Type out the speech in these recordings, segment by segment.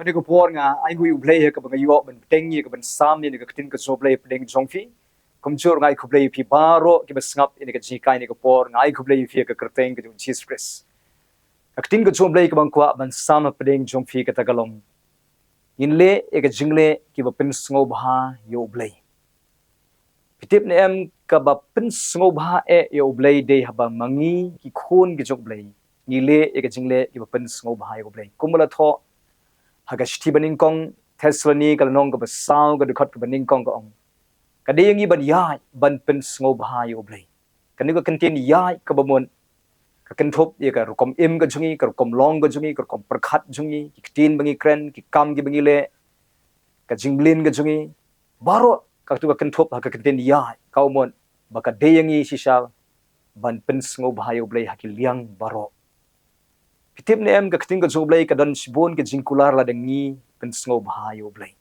Ni ko por nga ai gu U Blei ka ba yo ban teng ye ka ban sam ni ka tin ka so Blei pdeng jong fi kum chur ngai ku Blei pi baro ki ba snap ni ka ji kai ni ko por ngai ku Blei fi ka kerteng ka Jesus Christ ka tin ka so Blei ka bang kwa ban sam pdeng jong fi ka tagalong in le e ka jingleh ki ba pynsngewbha U Blei pitip ne em ka ba pynsngewbha e U Blei de ha ba mangi ki khon ki jong Blei ni le e ka jingleh ki ba pynsngewbha U Blei kumala tho haga shti baning kong Thessaloni kal nong ka basau ka dukhat ka baning kong ka ong kadeng ban yai ban pynsngewbha U Blei kan ka contain yai ka bamon ka kan thop ye ka rukom im ka jungi ka rukom long ka jungi ka rukom prakhat jungi ki tin bangi kren ki kam ki bangi le ka jinglin ka jungi baro ka tu ka kan thop ha ka contain yai ka umon baka deyangi sisa ban pynsngewbha U Blei hakil liang baro pitip ne em ka kting ka U Blei ka dan sibon ka jingkular la dangi pynsngewbha U Blei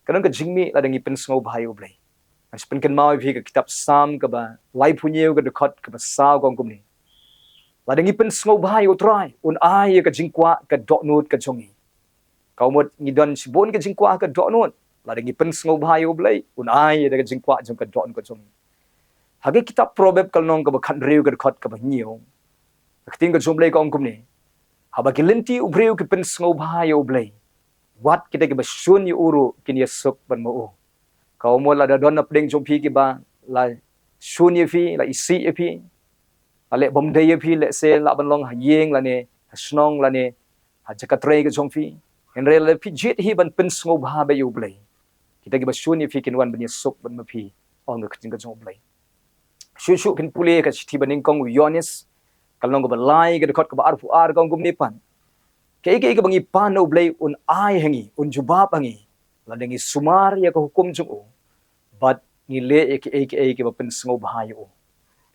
kadang ka jingmi la dangi pynsngewbha U Blei an spen kan mau vi ka kitab sam ka ba lai punyeu ka dekat ka ba saw kong kumni la dangi pynsngewbha U trai un ai ka jingkwa ka doknut ka jongi kau mot ngi dan sibon ka jingkwa ka doknut la dangi pynsngewbha U Blei un ai ka jingkwa jong ka dokn ka jongi hage kitab proverb kal nong ka ba khan reu ka dekat ka ba ngiu kting ka U Blei ka ong kumni haba kilenti ubreu ki pynsngewbha U Blei wat kita ki basun yu uru kin yesuk ban mo kau mo la da don na pdeng jom phi ki ba la sun ye phi la isi ye phi ale bom de ye phi le se la ban long ha yeng la ne snong la ne ha jakatre ki jom phi en re le phi jit hi ban pynsngewbha ba U Blei kita ki basun ye phi kin wan ban yesuk ban ma phi ong ka kin ka jom Blei shu kin pule ka chi baning kong Yonis kalong ko balai ka dekot ka ar fu ar kong gumni pan ke bangi pan U Blei un ai hangi un jubab hangi la dengi sumar ya ka hukum jung but ni le ke ba pynsngewbha U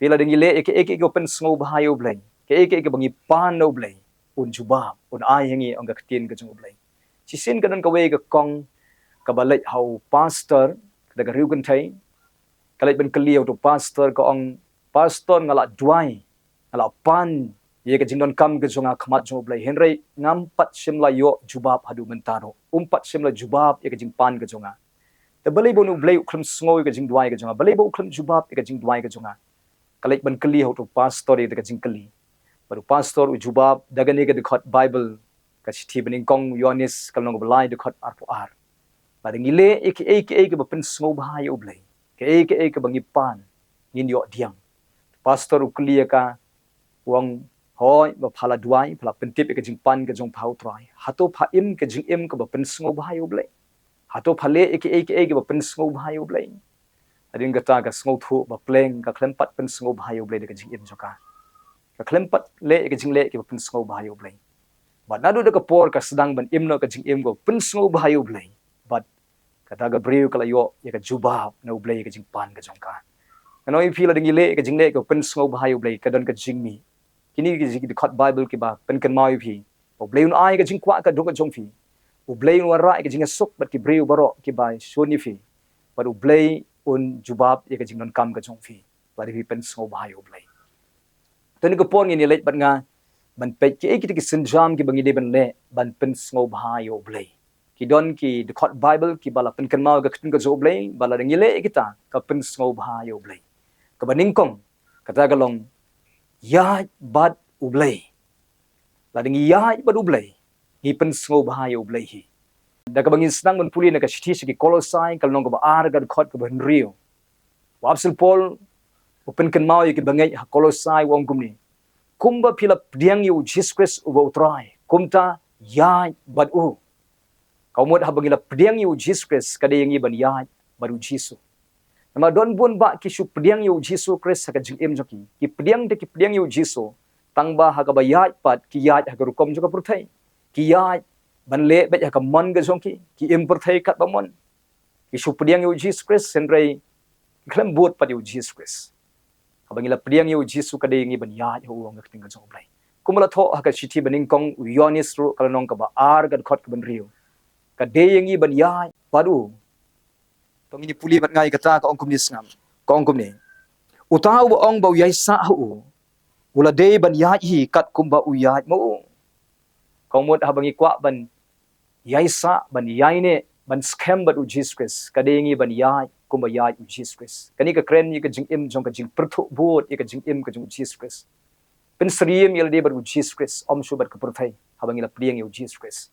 pila dengi le ke ba pynsngewbha U Blei ke bangi pan U Blei un jubab un ai hangi ang ka tin ka jung Blei si sin ka dan ka we ka kong ka balai hau pastor da ka riu kan thai kalai ben kliau to pastor ka ong pastor ngala duai ala pan ye ka jingdon kam ke jonga khamat jo Blei henrei ngam pat simla yo jubab hadu mentaro pat simla jubab ye ka jing pan ke jonga te balei bonu Blei ukhlem sngoy ka jing duai ke jonga balei bo ukhlem jubab ye ka jing duai ke jonga kalek ban kli ho to pastor ye ka jing kli baru pastor u jubab daga ne ka dekhot bible ka chithi bening kong Yonis kalong balai dekhot ar pu ar pada ngile ke ba pynsngewbha U Blei ke bangi pan ngin yo diang pastor u kli ka wang hoi ba phala duai phala pentip ke jing pan ke jong phau trai hato pha im ke jing im ke ba pynsngewbha U Blei hato phale ke ba pynsngewbha U Blei ading kata ka sngow thu ba pleng ka klempat pynsngewbha U Blei de ke jing im joka ka klempat le ke jing le ke ba pynsngewbha U Blei but nadu de ka por ka sedang ban im no ke jing im go pynsngewbha U Blei but kata ga breu kala yo ye ka jubab no Blei ke jing pan ke jong ka kanoi phila ding le ke jing le ke pynsngewbha U Blei ka don ka jing mi kini ki dekat bible ki ba pen kan mau phi o Blei un ai ka jing kwa ka dong ka jong phi o Blei un ra ka jing sok bat ki breu baro ki ba shoni phi but o Blei un jubab ye ka jing non kam ka jong phi ba ri pynsngewbha U Blei to ni ko pon ni le bat nga ban pe ki ki sinjam ki bangi de ban le ban pynsngewbha U Blei ki don ki dekat bible ki bala pen kan mau ka kin ka jo Blei bala ding le kita ka pynsngewbha U Blei ka baning kong kata galong ya bad U Blei la ding ya bad U Blei hi pynsngewbha U Blei hi da ka bangin snang ban puli na ka chithi ki kolosai kal nong ka ar ga khot ka ban rio wapsil pol open kan mau ki bangai ha kolosai wong kumni kumba phila diang yu Jesus Christ u try kumta ya bad u kaumot ha bangila diang yu Jesus Christ ka de yangi ban ya bad u Jesus nama don bun ba ki su pediang yu Jesus Christ ka jing em joki ki pediang yu Jesus tangba ha ka ba ya pat ki ya ha ka rukom jo ka purthai ki ya ban le be ha ka mon ga jong ki em purthai kat ba mon ki su pediang yu Jesus Christ senrei klem buat pat yu Jesus Christ ha bangila pediang yu Jesus ka de ngi ban ya ho wong ka ting ka jong Blei kumala tho ha ka chithi baning kong Yonis ru kala nong ka ba ar ga khot ka ban rio ka de ngi ban ya padu tong ini puli bat ngai kata ka ongkum ni sngam ka ongkum ni utau ba ong ba yai sa hu ula de ban ya hi kat kum ba u ya mo ka mot ha bangi kwa ban yaisa ban yaine ban scam bat u Jesus Christ kadengi ban yai kumba yai u Jesus Christ kani ka kren ni ka jing im jong ka jing perthu bot ka jing im ka jong Jesus Christ pen sriem yel de bat u Jesus Christ om shu bat ka perthai habang ila priang u Jesus Christ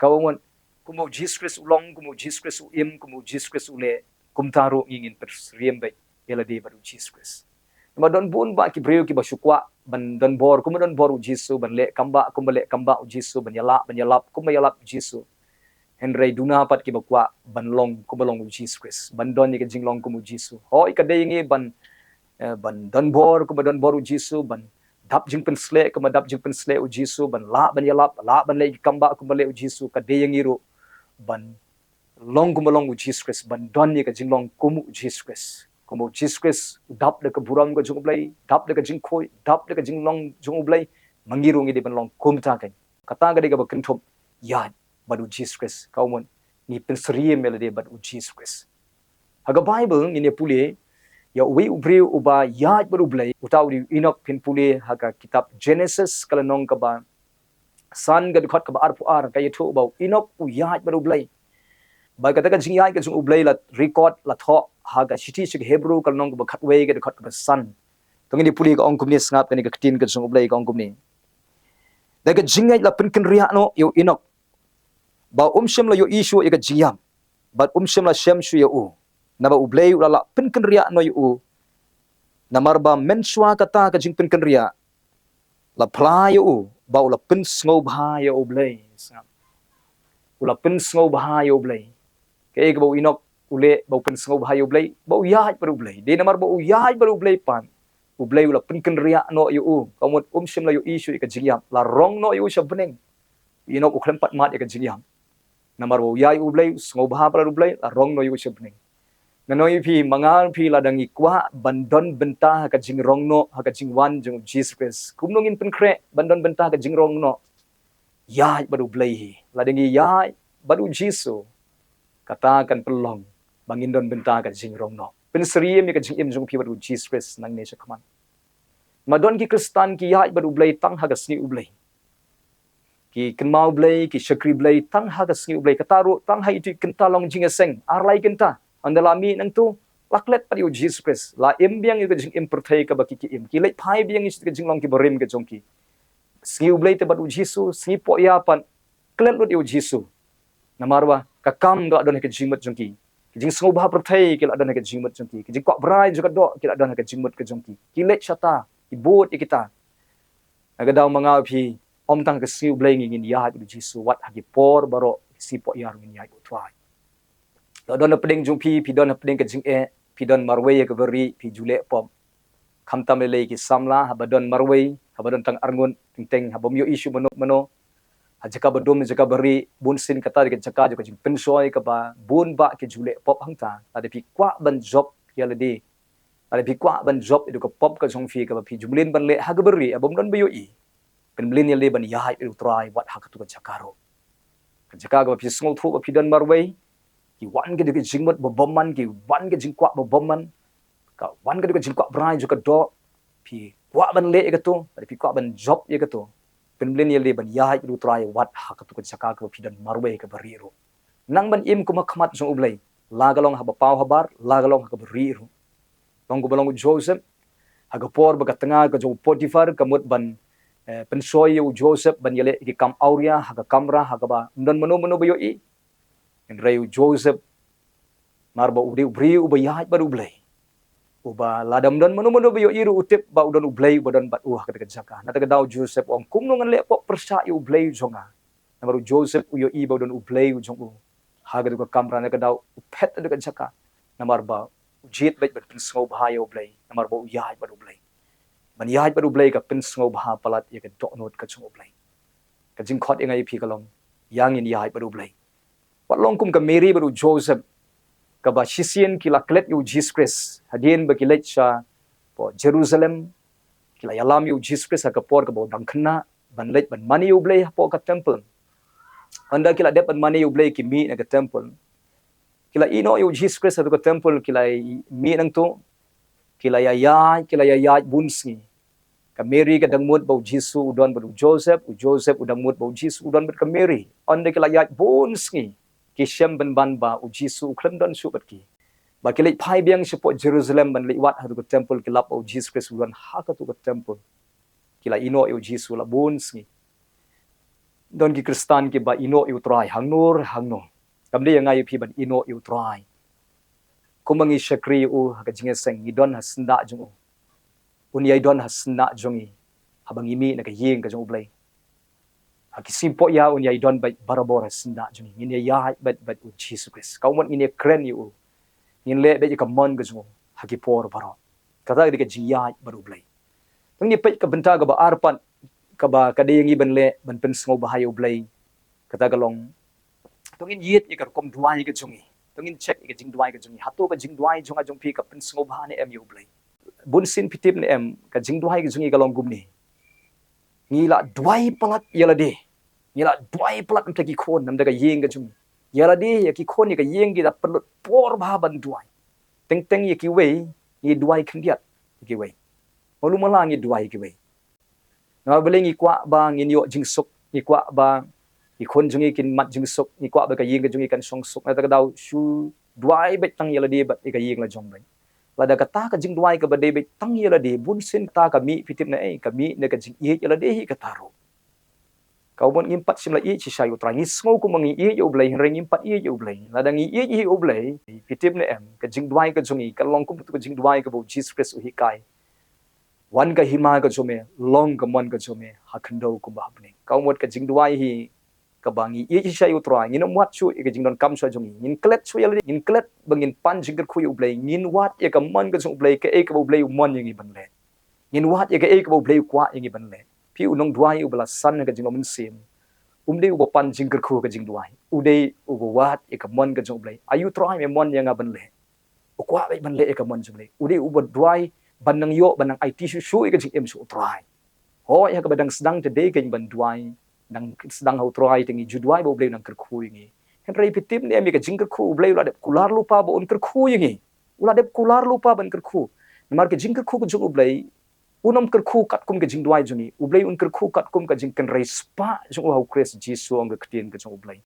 kawangon kumo Jesus Christ ulong kumo Jesus Christ u im kumo Jesus Christ ule kumtaro ngingin per sriem bai yela de bat u Jesus Christ ma don bun ba ki breu ki ba shukwa ban don bor kumo don bor u Jesus ban le kamba kumbale kamba u Jesus ban yalap kumba yalap Jesus Henry duna pat ki bakwa banlong kubalong u Jesus Christ bandon ni ka jinglong kumu Jesus hoi ka deyingi ban ban don bor kubadon bor u Jesus ban dap jing pensle kuma dap jing pensle u Jesus ban la ban yalap la ban le kamba kumale u Jesus ka deyingi ro ban long kubalong u Jesus Christ ban don ni ka jinglong kumu u Jesus Christ kumu Jesus Christ dap de ka buram ka jung blai dap de ka jing khoi dap de ka jinglong jung blai mangirungi de ban long kumta kan kata ga de ka bakin thop ya badu Jesus Christ kaumun ni pensrie melode badu Jesus Christ haga Bible ni pule ya we ubre uba ya badu blai utau di Enoch pin pule haga kitab Genesis kalanong ka ba san ga dikhat ka ba ar pu ar ka yetho ba Enoch u ya badu blai ba ka ta jing ya ka jung ublai la record la tho haga city sig Hebrew kalanong ka ba khatwe ga dikhat ka ba san to ni pule ka ong kumni snap ka ni ka tin ka jung ublai ka ong kumni da ka jingai la pin kin ria no yo Enoch ba shem la yo issue ya jiam ba shem la shem shu ya u na ba ublei la pin kan ria no yu na marba menswa kata ka jing pin kan ria la pla yu ba la pin ngewbha ya ublei ula pin ngewbha ya ublei ke ba Inok ule ba pin ngewbha ya ublei ba ya ba ublei de na marba ya ba ublei pan ublei ula pin kan ria no yu kamot shem la yo issue ya jiam la rong no yu shabneng Inok uklem pat mat ya jiam Namar wo yai ublay ngewbha para ublay la rong no yu shebning nanoy pi mangal pi ladang ikwa bandon benta ka jing rong no ha ka jing wan jung Jesus Christ kumnongin penkre bandon benta ka jing rong no yai badu ublay hi ladang yai badu Jesus kata kan pelong bangindon benta ka jing rong no pensriem ka jing im jung pi badu Jesus Christ nang ne shakman madon ki Kristan ki yai badu ublay tang ha ka sni ublay ki kenmau blai ki syakri blai tang ha ka sngi blai kataru tang ha itu kenta long jinga seng arlai kenta andalami nang tu laklet pa yu Jesus Christ la embiang yu ka jing imperthai ka baki ki im ki lai phai biang yu ka jing long ki borim ka jongki sngi blai te badu Jesus sngi po ya pan klet lut yu Jesus namarwa ka kam do adon ka jingmat jongki ki jing sngu ba perthai ki adon ka jingmat jongki ki jing kwa brai juga do ki adon ka jingmat ka jongki ki let shata ki bot kita agadaw mga phi om tang ka siu blai ngin ya du Jesus wat hagi por baro si po yar ngin ya utwai lo don pedeng jung pi don pedeng ka jing e pi don marwe ka beri pi jule pom kham tam le ki samla habadon marwe habadon tang arngun teng habom yo issue mano hajaka badom jaka beri bun sin kata ke jaka jo ka jing pensoi ka ba bun ba ki jule pop hangta ade pi kwa ban job ya le di ade pi kwa ban job itu ka pop ka jong fi ka ba pi jumlin ban le hag beri abom don bayo i penblin yel ban yahai utrai wat hakatu ka jakaro ka jakago pi small thu pi dan marway ki wan ge de jingmat bomman ki wan ge jingkwa bomman ka wan ge de jingkwa brai ju ka do pi kwa ban le ka to pi kwa ban job ye ka to penblin yel ban yahai utrai wat hakatu ka jakago pi dan marway ka bariru nang ban im kuma khmat jong ublai lagalong haba pau habar lagalong ka bariru tong balong Joseph hagapor baga tanga ka jo Potiphar kamut ban pensoi yu Joseph ban yele ki kam auria haga kamra haga ba ndon mano bayo i en rayu Joseph marba udi ubri uba yahat baru blai uba ladam don mano bayo i ru utip ba udon ublai badan bat haga jaka nata daw Joseph ong kumnongan le pok persa yu ublai jonga baru Joseph uyo i ba udon ublai jong haga ka kamra nata daw upet daga jaka namarba ujit bet pensngewbha yu ublai namarba uyahat baru ublai man yahat baru blai ka pynsngewbha palat ya ka doknot ka chung blai ka jing khot ingai phi kalong yang in yahat baru blai watlong kum ka Mary baru Joseph ka ba shisien ki laklet yu Jesus Christ hadien ba ki let sha po Jerusalem ki la yalam yu Jesus Christ ka por ka bo dangkhna ban let ban mani yu blai po ka temple anda ki la dep ban mani yu blai ki mi na ka temple ki la ino yu Jesus Christ ka temple ki la mi nang tu kilaya bunsi ka Mary ka dangmut bau Jisu udon bau Joseph, Joseph udangmut bau Jisu udon bet ka Mary. On de kelayat bones ngi ki syam ban ban ba u Jisu khlendon su bet ki. Ba ki lei phai biang support Jerusalem ban lei wat hatu ka temple ki lap bau Jesus Christ udon ha ka tu ka temple. Ki la ino u Jisu la bones ngi. Don ki Kristan ki ba ino u try hangnur hangno. Kamde yang ngai pi ban ino u try. Kumangi syakri u ka jingeseng idon hasnda jung. Unyai don hasna jongi habang imi naga yeng ka jong Blei haki simpo ya unyai don bai barabor hasna jongi ngin ya bet u Jesus Christ kau mon ngin kren yu ngin le be ka mon ka jong haki por baro kata di ka jiya baru Blei tong ni pe ka benta ka ba arpan ka ba ka de ngi ban le ban pynsngewbha yu Blei kata ka long tong ngin yet ni ka kom duai ka jongi tong ngin check ka jing duai ka jongi hato ka jing duai jonga jong pi ka pynsngewbha ni em yu Blei bunsin pitip ni em ka jingduai ka jungi kalong gumni ngila duai palat yala de ngila duai palat mta ki khon nam daga yeng ka jungi yala de ya ki khon ni ka yeng gi da pelut por ba ban duai teng teng ye ki wei ni duai khndiat ki wei malu mala ngi duai ki wei na bele ngi kwa ba ngi yo jingsuk ngi kwa ba ki khon jungi kin mat jingsuk ngi kwa ba ka yeng ka jungi kan song suk na ta dau shu duai bet tang yala de bat ka yeng la jong bai lada kata ka jing duai ka bade be tang yela de bun sin ta ka mi pitip na ka mi ne ka jing ye yela de hi ka taro kau bon impat sim la i chi sai utra ngi smo ku mangi ye yo Blei reng impat ye yo Blei lada ngi ye hi o Blei pitip ne em ka jing duai ka jungi ka long kum tu ka jing duai ka bo Jesus Christ hi kai wan ka hima ka jome long ka mon ka jome ha khando ku ba bne kau mot ka jing duai hi ka bangi ye chi sai utra ngi no wat chu ka jing don kam so jungi ngin klet chu yela ngin klet bangin pan jing ka khu yo Blei ngin wat ye ka mon ka jong Blei ka e ka bo Blei mon ngi ban le ngin wat ye ka e ka bo Blei kwa ngi ban le pi unong duai u bala san ka jing mon sim de u pan jing ka khu ka jing duai de u wat ye ka mon ka jong Blei ayu try me mon yang ban le u kwa be ban le e ka mon jong Blei de u duai ban nang yo ban nang IT su ka jing em su try ho ya ka badang sedang te de ka ban duai nang sedang hau try tingi juduai bo Blei nang ka khu ngi henry pitip ni ami ka jing ka khu Blei la de kular lupa bo on ka khu ngi ula de kular lupa ban ka khu mar ka jing ka khu ka jong Blei unom ka khu kat kum ka jing duai jungi Blei un ka khu kat kum ka jing kan rai spa jong hau kres jisu ang ka ktin ka jong Blei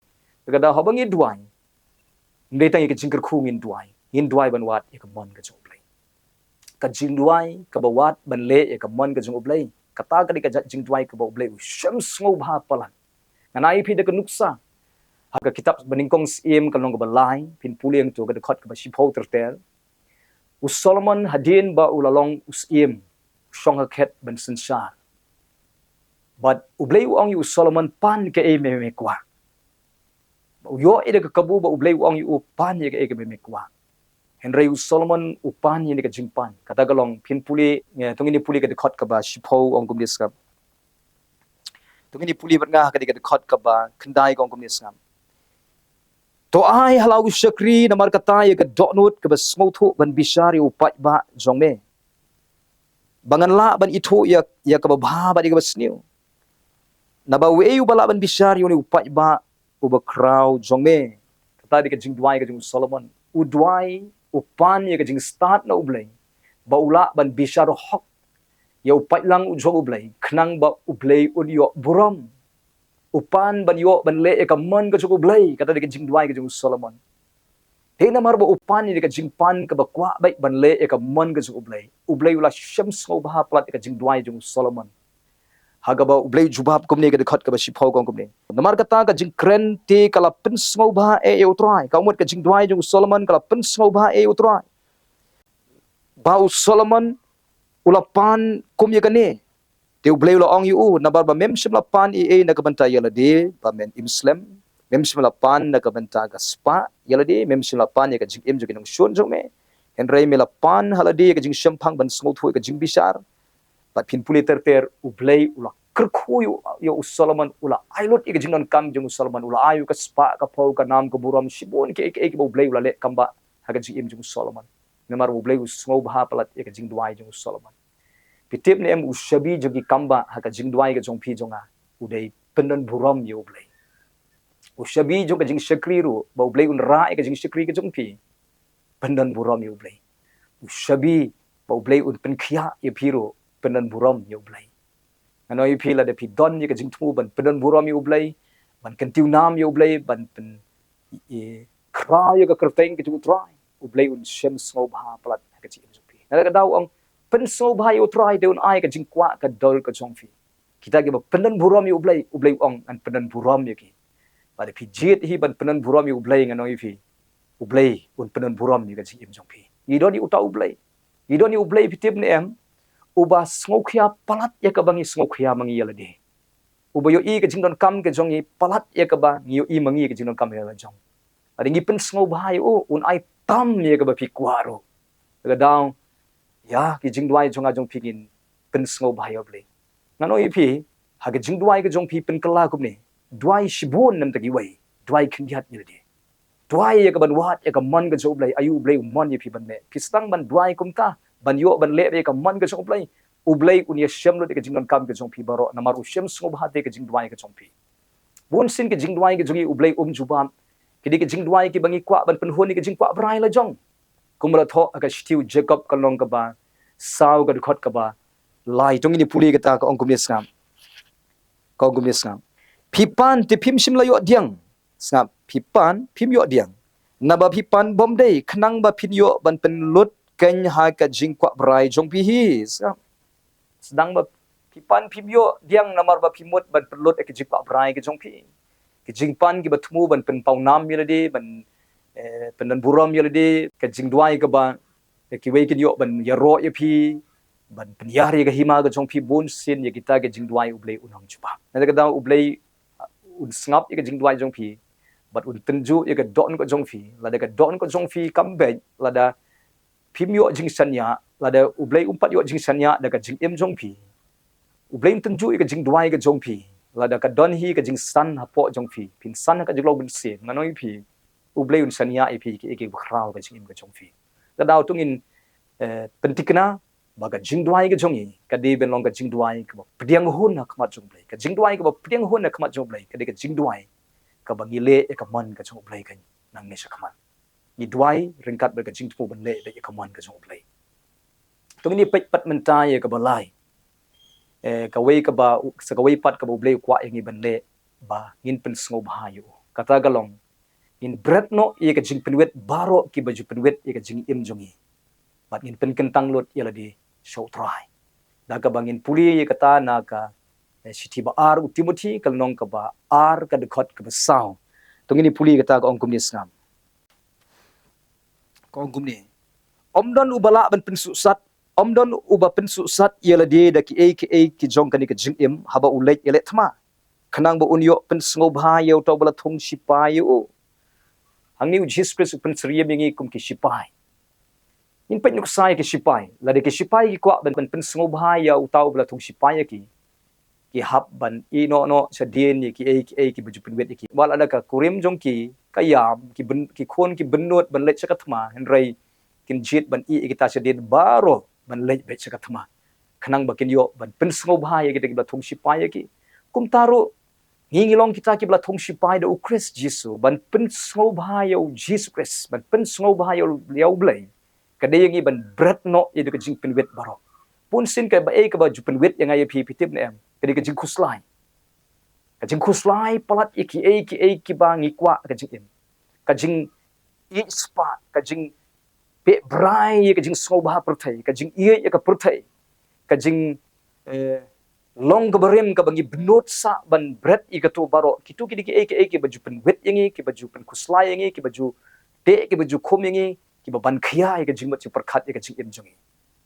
ka da habangi duai ndai tang ka jing ka khu ngin duai ban wat ka mon ka jong Blei ka jing duai ka ba wat ban le ka mon ka jong Blei kata ka di ka jing duai ka ba Blei pynsngewbha palan nganai pi de ka nuksa haka kitab beningkong sim kalong ka balai pin puliang tu ka dekat ka ba shipho tertel u Solomon hadin ba ulalong usim song ket ben sensar but u Blei ong yu Solomon pan ke e me kwa yo ide ka kabu ba u Blei ong yu pan ye ke e me kwa henry u Solomon u pan ye ka jingpan kata galong pin puli tungini puli ka dekat ka ba shipho ong kum diskap tungini puli bat nga ka dekat ka ba kendai ong kum diskap to ai halau syakri namar kata ye ka donut ka ba smothu ban bisari upat ba jongme bangan la ban itu ya ka ba ba di ka ba sniu na ba we yu bala ban bisari ni upat ba u ba crowd jongme kata di ka jing duai ka jing Solomon u duai upan ye ka jing start na u Blei ba ula ban bisaro hok ya upat lang u jong u Blei knang ba u Blei u yo buram upan ban yo ban le ka man ka jong u Blei kata di ka jing duai ka jing Solomon he na mar ba upan ni ka jing pan ka ba kwa bai ban le ka man ka jong u Blei ula pynsngewbha plat ka jing duai jong Solomon haga ba u Blei jubab kum ne ka dekat ka ba shipho kum ne namar kata ka jing kren te kala pynsngewbha e utrai ka umot ka jing duai jong Solomon kala pynsngewbha e utrai ba u Solomon ula pan kum ye ka ne te u Blei ula ong yu na bar ba mem sim la pan e na ka banta yala de ba men imslem mem sim la pan na ka banta ka spa yala de mem sim la pan ye ka jing em jong shon jong me henry me la pan halade ka jing shampang ban smothu ka jing bisar pat pin puli ter u Blei ula kerkhu yo u Solomon ula ailot ka jing non kam jong Solomon ula ayu ka spa ka pau ka nam ka buram shibon ke u Blei ula le kamba ha ka jing em jong Solomon namar u Blei u pynsngewbha palat ka jing duai jong Solomon pitip ne em u shabi jogi kamba ha ka jing duai ka jong pi jonga u dei penon buram yo Blei u shabi jong ka jing shakri ru ba u Blei un ra ka jing shakri ka jong pi penon buram yo Blei u shabi ba u Blei un penkhia ye pi ru penan buram U Blei anoi pi la de pi don ye ka jing thu ban penan buram U Blei ban kan tiu nam U Blei ban pen kra ye ka kerteng ke tu trai U Blei un shem sngebha plat ka chi im pi na ka dau ong pynsngewbha U trai de un ai ka jing kwa ka dol ka chong fi kita ke ba penan buram U Blei ong an penan buram ye ki pada pi jet hi ban penan buram U Blei nganoi pi U Blei un penan buram ye ka chi im jong pi i do ni uta U Blei i do ni U Blei pi tip ne em uba sngokhia palat ya ka bangi sngokhia mangi yala de uba yo i ka jingdon kam ke jong i palat ya ka ba ngi yo i mangi ke jingdon kam yala jong adi ngi pynsngewbha yo un ai tam ye ka ba pi kwaro ka daw ya ki jingdwai jonga jong pi gin pynsngewbha yo ble nano i pi ha ke jingdwai ke jong pi pen kala kum ne dwai shibon nam ta gi wai dwai khindiat ni de dwai ya ka ban wat ya ka man ka jo ble ayu ble man ye pi ban ne pi stang ban dwai kum ka ban yo ban le be ka man ka jong ble U Blei un ye shem lo de ka jingdon kam ka jong pi baro namar u shem sngebha de ka jingdwai ka jong pi bon sin ka jingdwai ka jongi U Blei jubam ki de ka jingdwai ki bangi kwa ban pen honi ka jing kwa brai la jong kumra tho ka stiu Jacob ka long ka ba sau ka khot ka ba lai tong ni puli ka ta ka ong kum ni skam ka ong kum ni skam pipan ti phim sim la yo diang skam pipan phim yo diang na ba pipan bom dei khnang ba phin yo ban pen lut ken ha ka jing kwa brai jong pi hi skam sedang ba pipan phim yo diang namar ba phimot ban perlut ek jing pa brai ke jong pi ke jing pan ki batmu ban pen pau nam yelade ban penan buram yelade ke jing duai ka ba ki wei kin yo ban yaro ye pi ban pen yari ka hima ka jong pi bon sin ye kita ke jing duai U Blei unang chuba na ka da U Blei un snap ye ka jing duai jong pi bat un tenju ye ka don ko jong pi la da ka don ko jong pi kam be la da phim yo jing sanya la da U Blei umpat yo jing sanya da ka jing em jong pi U Blei tenju ka jing duai ka jong pi la da ka don hi ka jing san ha po jong pi pin san ka jing lo bin se nganoi pi U Blei un sanya i pi ki khrau ka jing em ka jong pi da daw tung in pentikna ba ka jing duai ka jong i ka de ben long ka jing duai ka pdiang hun na khmat jong Blei ka jing duai ka pdiang hun na khmat jong Blei ka de ka jing duai ka bangi le ka man ka jong Blei ka nang ne sa khmat ni duai ringkat ba ka jing tu ban le de ka man ka jong Blei tung ni pet pat men ta ye ka balai ka wei ka ba sa ka wei pat ka Blei kwa ngi ban le ba ngin pynsngewbha yo kata galong in bread no ye ka jing penwet baro ki baju penwet ye ka jing im jongi bat ngin pen kentang lot ye la di show try da ka bangin puli ye kata na ka siti ba ar Timothy kal nong ka ba ar ka de khot ka ba saw tungini puli kata ka ong kum ni snam ka ong kum ni omdon ubala ban pensusat omdon uba pensusat yela de da ki jong kani ka jing im haba ulet yele thma khanang ba unyo pynsngewbha yo to bala thong sipai yo hangni Jesus Christ pen sriya mingi kum ki sipai in pen nuksai ki sipai la de ki sipai ki kwa ban pynsngewbha yo taw bala thong sipai ki hab ban ino no sa dien ki ki baju penwet ki wala da ka kurim jong ki kayam ki khon ki benot ban let sakathma henrai kin jit ban kita sa dien baro ban let bet sakathma khanang ba kin yo ban pynsngewbha ye ki bala thong sipai ki kum taro ngilong kita ki bala thong sipai da u Christ Jesus ban pynsngewbha yo Jesus Christ ban pynsngewbha yo U Blei kadeyangi ban bread no ye ka jing penwet baro pun sin ka ba ka ba ju penwet yang ai pi tip ne em kadi ka jing khuslai palat ki ba ngi kwa ka jing em ka jing i spa ka jing pe brai ye ka jing sngebha perthai ka jing ye ka perthai ka jing long ka barem ka bangi benot sa ban bread i ka to baro kitu ki baju penwet yangi ki baju pen khuslai yangi ki baju te ki baju khom yangi ki ba ban khia ye ka jing mat perkhat ye ka jing em jongi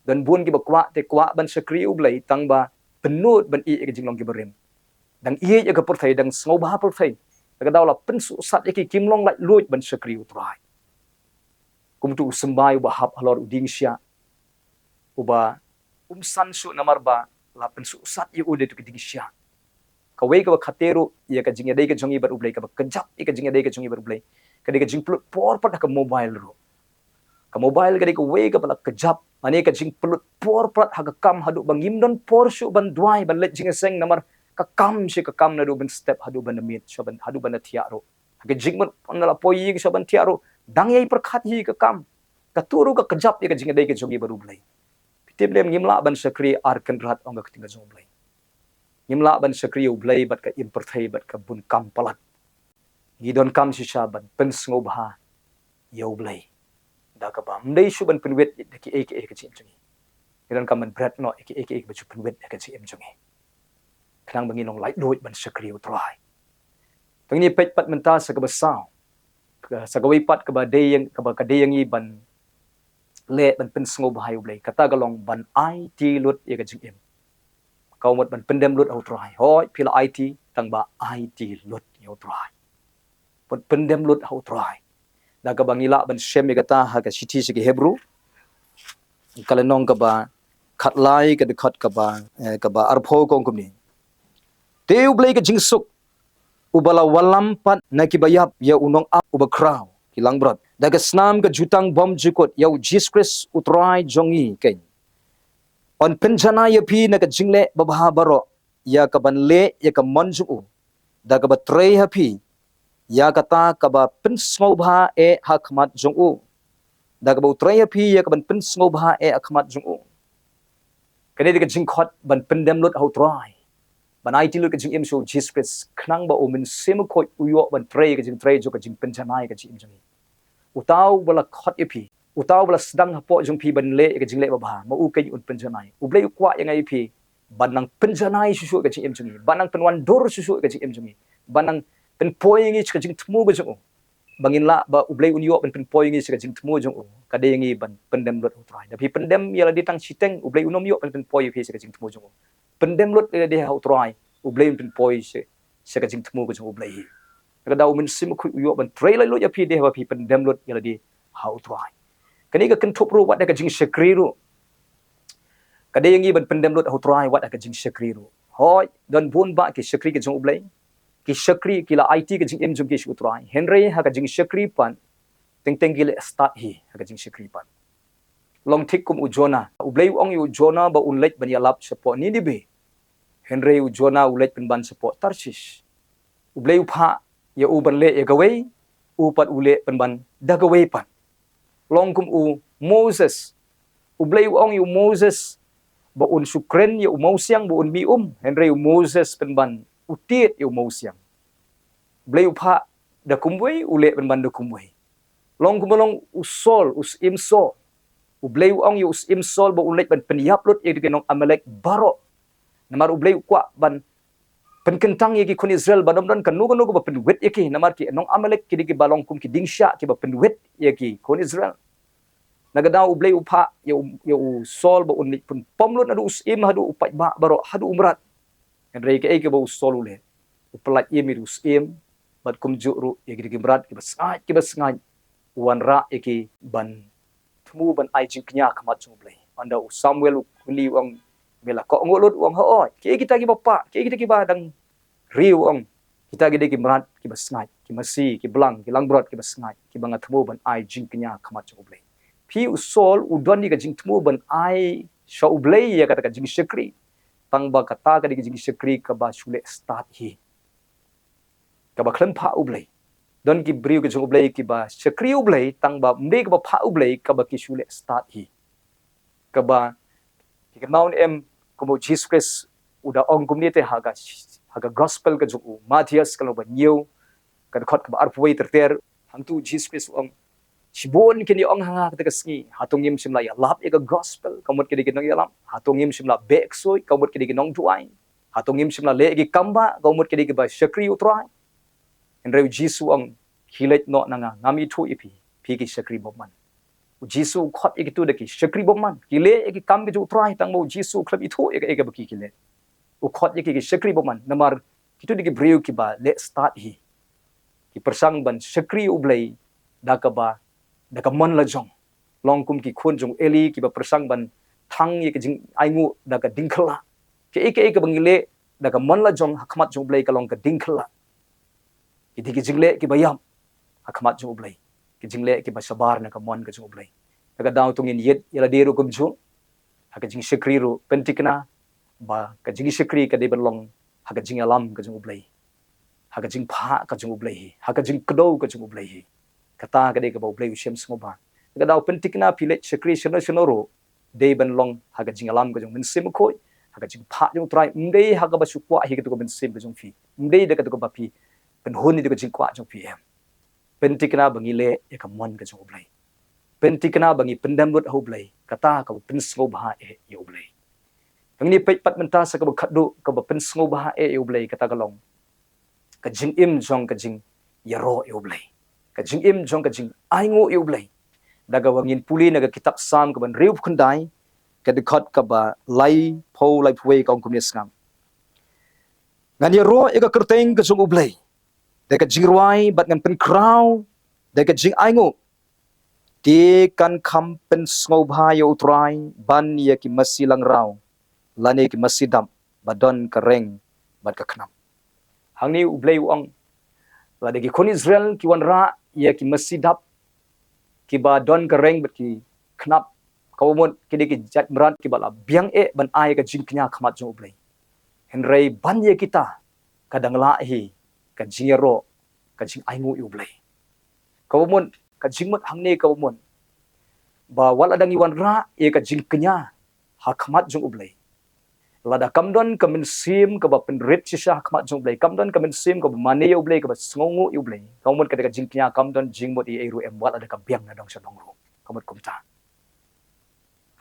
dan bun ki ba kwa te kwa ban sakri U Blei tang ba benut ban i ka jing long ki barem dang i ye ka perthai dang sngebha perthai ka dawla pensusat ye ki kimlong lai luit ban sakri U trai kum tu sembai ba hap halor uding sia uba san su namar ba la pensusat ye ude tu ki sia ka wei ka khatero ye ka jing dei ka jongi bar U Blei ka kajap ye ka jing dei ka jongi bar U Blei ka de ka jing plut por pat ka mobile ro ka mobile ka de ka wei ka bala kajap ane ka jing plut por pat ha ka kam hadu bangim don por su ban duai ban let jing seng namar ka kam na do ban step hadu ban mit so ban hadu ban thia ro ka jing man la poi so ban thia ro dang ye perkhat hi ka kam ka turu ka kajap ye ka jing dei ka jongi bar U Blei Tim lem ngimla ban sakri arkan rat ong ka tinga U Blei. Ngimla ban sakri U Blei bat ka imperthai bat ka bun kam palat. Gidon kam sisha ban pynsngewbha U Blei. Da ka ba mdei shu ban penwet ki ek ka chim chungi. Gidon kam ban brat no ek ba chu penwet ka chim chungi. Klang bangi nong lai doi ban sakri U trai. Tangni pet pat menta sa ka ba sao. Sa ka pat ka ba deyang ka ba ka deyang i ban le ban pynsngewbha U Blei. Kata galong ban IT lut ye ka jing kau mot ban pendem lut au trai hoi pila IT tang ba IT lut au trai ban pendem lut au trai da ka bangila ban shem me kata ha ka siti se Hebrew kalenong ka ba khatlai ka dekat ka ba arpho kong kumni te U Blei ka jingsuk ubala walam pat na ki bayap ya unong up uba kraw kilang brot da ka snam ka jutang bom jukot ya Jesus Christ utrai jongi ken on penjana ya pi na ka jingleh babha baro ya ka ban le ya ka monju da ka ba trei ha pi ya ka ta ka ba pynsngewbha e hakmat jong da ka ba trei ha pi ya ka ban pynsngewbha e akmat jong kane ka jingkhot ban pendem lut hau trai ban IT lut ka jing im so Jesus Christ knang ba min sem khoi uyo ban trei ka jing trei jo ka jing penjana ka jing jong utau bala khot e pi utaw bala sedang hapo jong pi ban le ka jingleh babha ma u kai un penjanai U Blei kwa yang ai pi banang penjanai susu ka jing em jungi banang penwan dor susu ka jing em jungi banang pen poingi ka jing tmu ba jong bangin la ba U Blei unyo ban pen poingi ka jing tmu jong ka de ngi ban pendem lot utrai da pi pendem yala di tang siteng U Blei unom yo ban pen poi pi ka jing tmu jong pendem lot de ha utrai U Blei pen poi se ka jing tmu ka jong U Blei ka da min sim khu yo ban trei lai lo ya pi de ha pi pendem lot yala di ha utrai kani ka kentup ru wat ka jing sekri ru kada yang ban pendem lut hutrai wat ka jing sekri ru hoi don bun ba ki sekri ka jing U Blei ki sekri ki la IT ka jing em jung ki hutrai henry ha ka jing sekri pan teng teng ki le start hi ha ka jing sekri pan long thik kum u jona U Blei ong u jona ba un lek ban ya lap support ni di be henry u jona u lek ban ban support tarsis U Blei u pha ya u ban le ya gawe u pat u le ban da gawe pan long kum u Moses U Blei ong u Moses ba un sukren ya u mausiang ba un bi henry u Moses penban u tiet ya u mausiang Blei u pha da kumwei u le penban da kumwei long kum long u sol us im so U Blei ong u us im sol ba un lek ban penyap lut ya dikenong Amalek baro namar U Blei kwa ban penkentang yaki kon Israel badom don kan nugo ba penwet yaki namar ki nong Amalek ki diki balong kum ki dingsha ki ba penwet yaki kon Israel nagadaw U Blei upha ya u sol ba unlit pun pomlot adu usim hadu upai ba baro hadu umrat henry ke ba usol ule uplat yemi usim bat kum juru ya gidi gimrat ki basngai wan ra yaki ban tmu ban ai jingknya kamat U Blei anda u Samuel li wang bela ko ngolot wang ho ki kita ki bapa ki kita ki badang riu wang kita gidi gimrat ki basngai ki masi ki belang ki langbrot ki basngai ki banga tmu ban ai jingknya kamat U Blei pi usol udon ni ka jing tmu ban ai sha U Blei ya kata ka jing sekri tang ba kata ka jing sekri ka ba shule start hi ka ba khlem pha U Blei don ki briu ka jing U Blei ki ba sekri U Blei tang ba mbe ka ba pha U Blei ka ba ki shule start hi ka ba ki ka naun em ko mo Jesus Christ uda ong community haga gospel ka jung Matthias ka ba new ka khot ka ba arpwei ter hangtu Jesus Christ ong Sibon kini ong hanga kita kesni hatung yim simla ya lap ega gospel kamut kini kinong yalam hatung yim simla beksoi kamut kini kinong tuai hatung yim simla le egi kamba kamut kini ba sekri utrai enreu jisu ong hilet no nanga ngami thu ipi pi ki sekri bomman jisu khot egi tu deki sekri bomman kile egi kam ki utrai tang mo jisu klab ithu ega baki kile u khot egi sekri bomman namar kitu deki breu ki ba let start hi ki persang ban sekri U Blei dakaba daka mon la jong long kum ki khun jong eli ki ba persang ban thang ye ki jing aingu daka dingkhala ke bangile daka mon la jong hakmat jong Blei ka long ka dingkhala ki diki jingle ki bayam hakmat jong Blei ki jingle ki ba sabar na ka mon ka jong Blei daga daw tungin yet yala deru kum ju haka jing sekri ru pentikna ba ka jing sekri ka de belong haka jing alam ka jong Blei haka jing pha ka jong Blei haka jing kdo ka jong Blei kata ka de ka ba Blei usem smoba daga daw pentikna pilet sekri sono ro day ban long haga jing alam ka jong min sim khoi haga jing pha jong try day haga ba su kwa hi ka to min sim ka jong fi day de ka to ba pi pen hon ni de ka jing kwa jong pi em pen tikna bangi le e ka mon ka jong U Blei pen tikna bangi pendam lut U Blei kata ka pynsngewbha e U Blei ni pe pat menta sa ka khadu ka pynsngewbha e U Blei kata ka long ka jing im jong ka jing yaro U Blei ka jing im jong ka jing aingo U Blei daga wangin puli naga kitab sam ka ban riu khundai ka dikhat ka ba lai pho lai phwe ka kum ni skam ngan yaro e ka kerteng ka jong U Blei daga jing ruai bat ngan pen kraw daga jing aingo ti kan kham pynsngewbha yo utrai ban ye ki masilang raw lani ki masidam badon ka reng bat ka khnam hangni U Blei uang la de ki kon Israel ki wan ra ye ki masidap ki ba don ka reng bat ki knap kawmon ki de ki jat mran ki bala biang e ban ai ka jing knya khmat jo U Blei henrei ban ye kita kadang la hi ka jingero ka jing aingu U Blei kawmon ka jingmot hangne kawmon ba wala dang iwan ra e ka jing knya ha khmat jo U Blei lada kamdon ka min sim ka ba penrit sisa khmat jo U Blei kamdon ka min sim ka mane U Blei ka ba sngongu U Blei kawmon ka de ka jing knya kamdon jingmot e eru em wala da ka biang na dong sa dong ro kamot kumta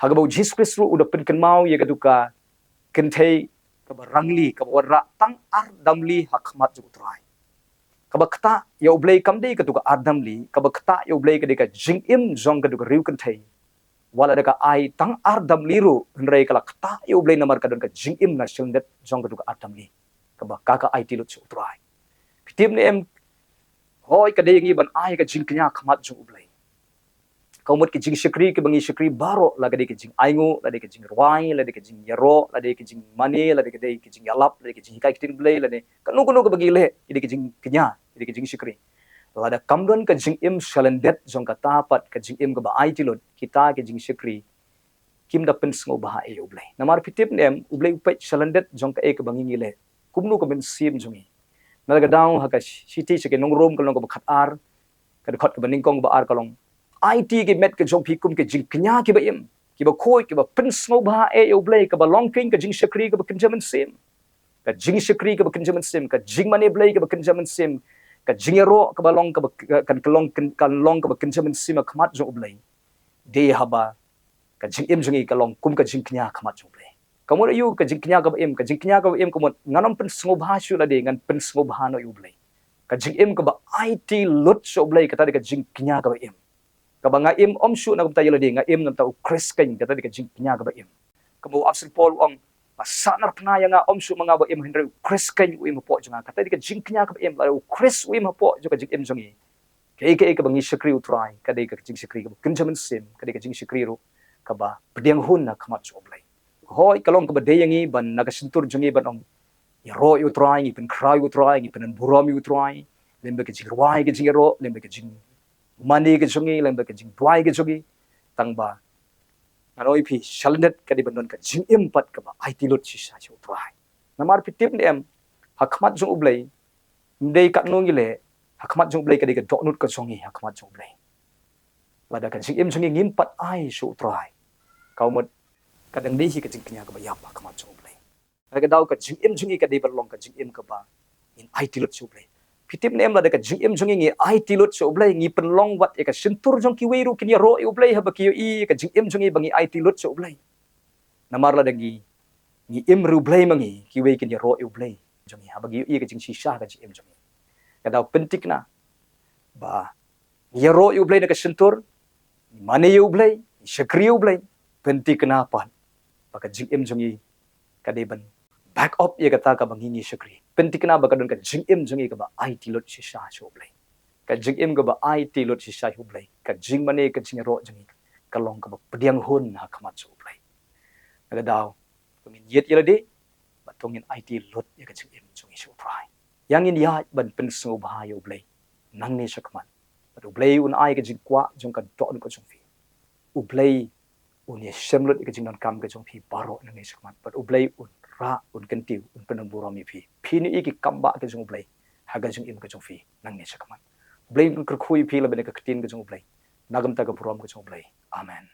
hagabo Jesus Christ ru udah pen mau ye ka duka kentei ka ba rangli ka ba ra tang ar damli hakmat ju trai ka ba kta ye U Blei kamde ka duka ardamli ka ba kta ye U Blei ka de ka jing im jong ka duka riu kentei wala da ka ai tang ardam liru nrei kala kta ye U Blei namar ka don ka jing im na shildet jong ka duka ardamli ka ba ka ai tilut ju trai pitim ne em hoi ka de ngi ban ai ka jing knya khmat ju U Blei kaumut ki jing shikri ki bangi shikri baro la gade ki jing aingu la de ki jing rwai la de ki jing yaro la de ki jing mani la de ki jing yalap la de ki jing kai tin blei la de kanu kanu ka bagi le ki de ki jing kenya ki de ki jing shikri la da kamdon ka jing im shalendet jong ka tapat ka jing im ka ba ai tilot kita ki jing shikri kim da pynsngewbha e U Blei namar pitip nem U Blei upai shalendet jong ka e ka bangi le kumnu ka min sim jongi na ga daw ha ka city se ke nong rom ka long ka khat ar ka khot ka baning kong ba ar ka long IT ki met ke jong pikum ke jing knya ki ba im ki ba khoi ki ba pynsngewbha e U Blei ka ba long king ka jing shikri ka ba kinjaman sim ka jing shikri ka ba kinjaman sim ka jing mane blei ka ba kinjaman sim ka jing yaro ka ba long ka ba kan long ka ba kinjaman sim khmat jong U Blei de haba ka jing im jongi ka long kum ka jing knya khmat jong U Blei kamu yu ka jing knya ka ba im kamu nganom pynsngewbha shu la de ngan pynsngewbha no U Blei ka jing im ka ba IT lut shu U Blei ka ta de ka jing knya ka ba im kaba nga im om shu na kumta yeladi nga im ngam Chris kan kata di ka jing knya ka ba im kamu apsel Paul ong pasanar pna ya nga om shu mga ba im henry Chris kan im po jonga kata di ka jing knya ka ba im la Chris im po jo ka jing im jongi ke ka bangi shikri utrai ka di ka jing shikri ka kinjaman sim ka di ka jing shikri ro ka ba pediang hun na khamat jo blai hoi kalong ka ba de yangi ban na ka sintur jongi ban ong ya ro utrai ngi pen krai utrai ngi pen buram utrai lembe ka jing rwai ka jing ro lembe ka jing mani ke jongi lembe ke jing tuai ke jongi tangba anoi phi shalnet ka di bandon ka jing impat ka ba ai tilot chi sa chu tuai namar pitip em hakmat jong U Blei ndei ka nongi le hakmat jong U Blei ka di ka donut ka jongi hakmat jong U Blei lada ka jing im jongi ngimpat ai chu tuai kaumot kadang dei hi ka jing knya ka ba ya hakmat jong U Blei ka daw ka jing im jongi ka di balong ka jing im ka ba in ai tilot chu Blei pitip nem la de ka jing im jongi ngi ai tilot chu U Blei ngi penlong wat e ka sintur jong ki weiru kin ro U Blei haba ki i ka jing im jongi bangi ai tilot chu U Blei namar la de ngi im ru Blei mangi ki wei kin ro U Blei jongi haba gi i ka jing shisha ka jing im jongi ka daw pentik na ba ngi ro U Blei na ka sintur mane U Blei shakri U Blei pentik na pan ba ka jing im jongi ka de ban back up ye kata ka bangi ni shakri pentik na ba ka don ka jing im jongi ka ba ai tilot shisha chu Blei ka jing im ka ba ai tilot shisha chu Blei ka jing mane ka jing ro jongi ka long ka ba pediang hun na khamat chu Blei ka daw kumin yet yelade ba tongin ai tilot ye ka jing im jongi chu prai yang in ya ban pynsngewbha U Blei nang ne shakman ba U Blei un ai ka jing kwa jong ka don ko jong fi U Blei un ye shemlot ka jing non kam ka jong fi baro nang ne shakman ba U Blei un ra un kentiu un penang burami phi ni iki kamba ke jong Blei haga jong im ke jong fi nang ne shakaman Blei kun khui phi la bene ka ktin ke jong Blei nagam ta ka buram ke jong Blei amen